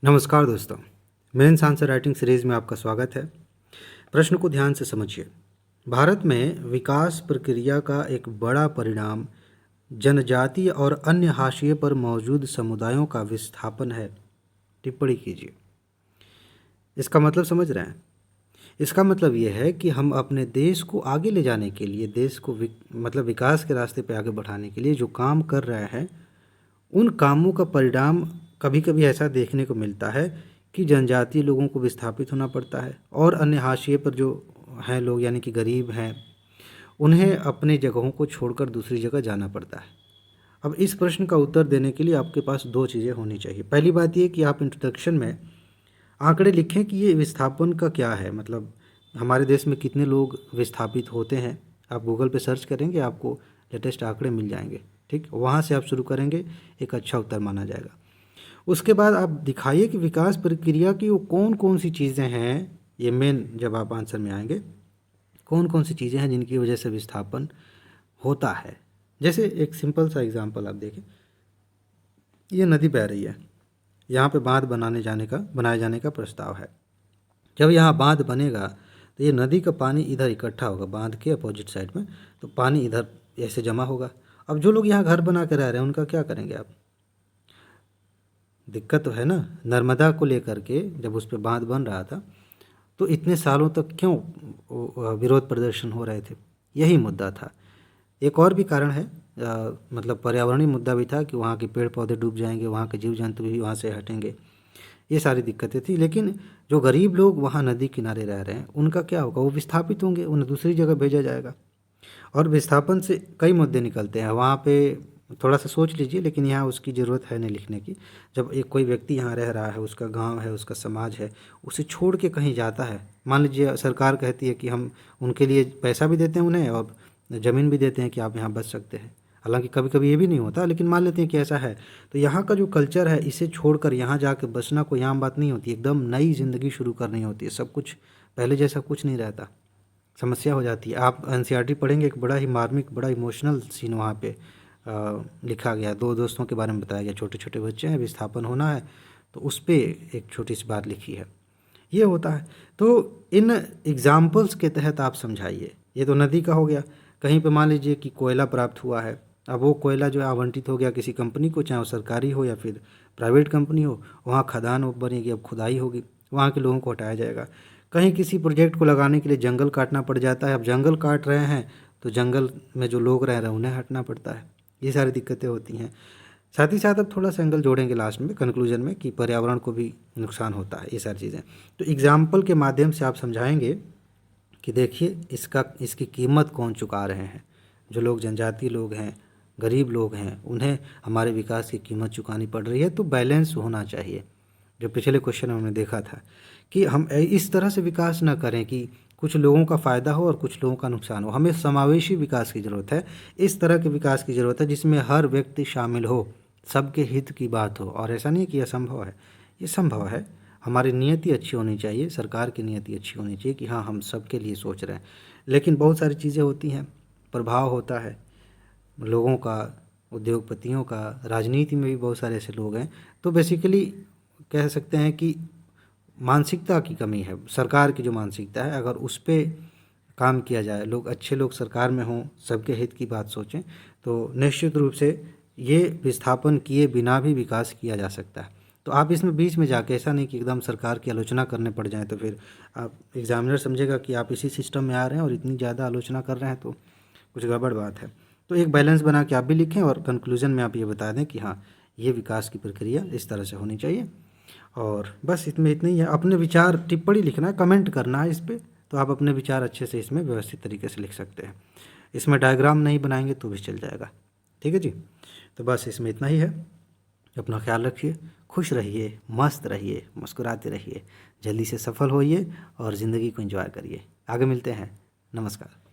नमस्कार दोस्तों, mains answer writing series में आपका स्वागत है। प्रश्न को ध्यान से समझिए। भारत में विकास प्रक्रिया का एक बड़ा परिणाम जनजातीय और अन्य हाशिए पर मौजूद समुदायों का विस्थापन है। टिप्पणी कीजिए। इसका मतलब समझ रहे हैं? इसका मतलब ये है कि हम अपने देश को आगे ले जाने के लिए, देश को मतलब विकास के रास्ते पे आगे बढ़ाने के लिए जो काम कर रहे हैं, उन कामों का परिणाम कभी कभी ऐसा देखने को मिलता है कि जनजातीय लोगों को विस्थापित होना पड़ता है और अन्य हाशिए पर जो हैं लोग, यानी कि गरीब हैं, उन्हें अपने जगहों को छोड़कर दूसरी जगह जाना पड़ता है। अब इस प्रश्न का उत्तर देने के लिए आपके पास दो चीज़ें होनी चाहिए। पहली बात ये कि आप इंट्रोडक्शन में आंकड़े लिखें कि ये विस्थापन का क्या है, मतलब हमारे देश में कितने लोग विस्थापित होते हैं। आप गूगल पे सर्च करेंगे, आपको लेटेस्ट आंकड़े मिल जाएंगे। ठीक, वहाँ से आप शुरू करेंगे, एक अच्छा उत्तर माना जाएगा। उसके बाद आप दिखाइए कि विकास प्रक्रिया की वो कौन कौन सी चीज़ें हैं, ये मेन जब आप आंसर में आएंगे, कौन कौन सी चीज़ें हैं जिनकी वजह से विस्थापन होता है। जैसे एक सिंपल सा एग्जांपल आप देखें, ये नदी बह रही है, यहाँ पे बांध बनाए जाने का प्रस्ताव है। जब यहाँ बांध बनेगा तो ये नदी का पानी इधर इकट्ठा होगा, बांध के अपोजिट साइड में, तो पानी इधर ऐसे जमा होगा। अब जो लोग यहाँ घर बना के रह रहे हैं उनका क्या करेंगे आप? दिक्कत तो है ना। नर्मदा को लेकर के जब उस पर बांध बन रहा था तो इतने सालों तक क्यों विरोध प्रदर्शन हो रहे थे? यही मुद्दा था। एक और भी कारण है, मतलब पर्यावरणीय मुद्दा भी था कि वहाँ के पेड़ पौधे डूब जाएंगे, वहाँ के जीव जंतु भी वहाँ से हटेंगे, ये सारी दिक्कतें थी। लेकिन जो गरीब लोग वहाँ नदी किनारे रह रहे हैं उनका क्या होगा? वो विस्थापित होंगे, उन्हें दूसरी जगह भेजा जाएगा। और विस्थापन से कई मुद्दे निकलते हैं वहाँ पे, थोड़ा सा सोच लीजिए, लेकिन यहाँ उसकी ज़रूरत है नहीं लिखने की। जब एक कोई व्यक्ति यहाँ रह रहा है, उसका गांव है, उसका समाज है, उसे छोड़ के कहीं जाता है, मान लीजिए सरकार कहती है कि हम उनके लिए पैसा भी देते हैं उन्हें और ज़मीन भी देते हैं कि आप यहाँ बच सकते हैं। हालांकि कभी कभी ये भी नहीं होता, लेकिन मान लेते हैं कि ऐसा है। तो यहाँ का जो कल्चर है, इसे छोड़कर यहाँ जाके बसना कोई आम बात नहीं होती। एकदम नई ज़िंदगी शुरू करनी होती है, सब कुछ पहले जैसा कुछ नहीं रहता, समस्या हो जाती है। आप एनसीईआरटी पढ़ेंगे, एक बड़ा ही मार्मिक, बड़ा इमोशनल सीन वहाँ पे लिखा गया। दो दोस्तों के बारे में बताया गया, छोटे छोटे बच्चे हैं, विस्थापन होना है, तो उस पर एक छोटी सी बात लिखी है। ये होता है। तो इन एग्जाम्पल्स के तहत आप समझाइए। ये तो नदी का हो गया। कहीं पे मान लीजिए कि कोयला प्राप्त हुआ है, अब वो कोयला जो है आवंटित हो गया किसी कंपनी को, चाहे वो सरकारी हो या फिर प्राइवेट कंपनी हो, वहाँ खदान बनेगी, अब खुदाई होगी, वहाँ के लोगों को हटाया जाएगा। कहीं किसी प्रोजेक्ट को लगाने के लिए जंगल काटना पड़ जाता है, अब जंगल काट रहे हैं तो जंगल में जो लोग रह रहे हैं उन्हें हटना पड़ता है। ये सारी दिक्कतें होती हैं। साथ ही साथ अब थोड़ा सा एंगल जोड़ेंगे लास्ट में, कंक्लूजन में, कि पर्यावरण को भी नुकसान होता है, ये सारी चीज़ें। तो एग्जाम्पल के माध्यम से आप समझाएंगे कि देखिए इसकी कीमत कौन चुका रहे हैं। जो लोग जनजातीय लोग हैं, गरीब लोग हैं, उन्हें हमारे विकास की कीमत चुकानी पड़ रही है। तो बैलेंस होना चाहिए। जो पिछले क्वेश्चन में हमने देखा था कि हम इस तरह से विकास ना करें कि कुछ लोगों का फ़ायदा हो और कुछ लोगों का नुकसान हो। हमें समावेशी विकास की ज़रूरत है, इस तरह के विकास की ज़रूरत है जिसमें हर व्यक्ति शामिल हो, सबके हित की बात हो। और ऐसा नहीं कि असंभव है, ये संभव है। हमारी नियति अच्छी होनी चाहिए, सरकार की नियति अच्छी होनी चाहिए कि हाँ, हम सबके लिए सोच रहे हैं। लेकिन बहुत सारी चीज़ें होती हैं, प्रभाव होता है लोगों का, उद्योगपतियों का, राजनीति में भी बहुत सारे ऐसे लोग हैं। तो बेसिकली कह सकते हैं कि मानसिकता की कमी है। सरकार की जो मानसिकता है, अगर उस पे काम किया जाए, लोग अच्छे लोग सरकार में हों, सबके हित की बात सोचें, तो निश्चित रूप से ये विस्थापन किए बिना भी विकास किया जा सकता है। तो आप इसमें बीच में जाके, ऐसा नहीं कि एकदम सरकार की आलोचना करने पड़ जाए, तो फिर आप एग्जामिनर समझेगा कि आप इसी सिस्टम में आ रहे हैं और इतनी ज़्यादा आलोचना कर रहे हैं, तो कुछ गड़बड़ बात है। तो एक बैलेंस बना के आप भी लिखें और कंक्लूजन में आप ये बता दें कि हाँ, ये विकास की प्रक्रिया इस तरह से होनी चाहिए। और बस इसमें इतना ही है। अपने विचार टिप्पणी लिखना है, कमेंट करना है इस पर, तो आप अपने विचार अच्छे से इसमें व्यवस्थित तरीके से लिख सकते हैं। इसमें डायग्राम नहीं बनाएंगे तो भी चल जाएगा। ठीक है जी। तो बस इसमें इतना ही है। अपना ख्याल रखिए, खुश रहिए, मस्त रहिए, मुस्कुराते रहिए, जल्दी से सफल होइए और ज़िंदगी को एंजॉय करिए। आगे मिलते हैं। नमस्कार।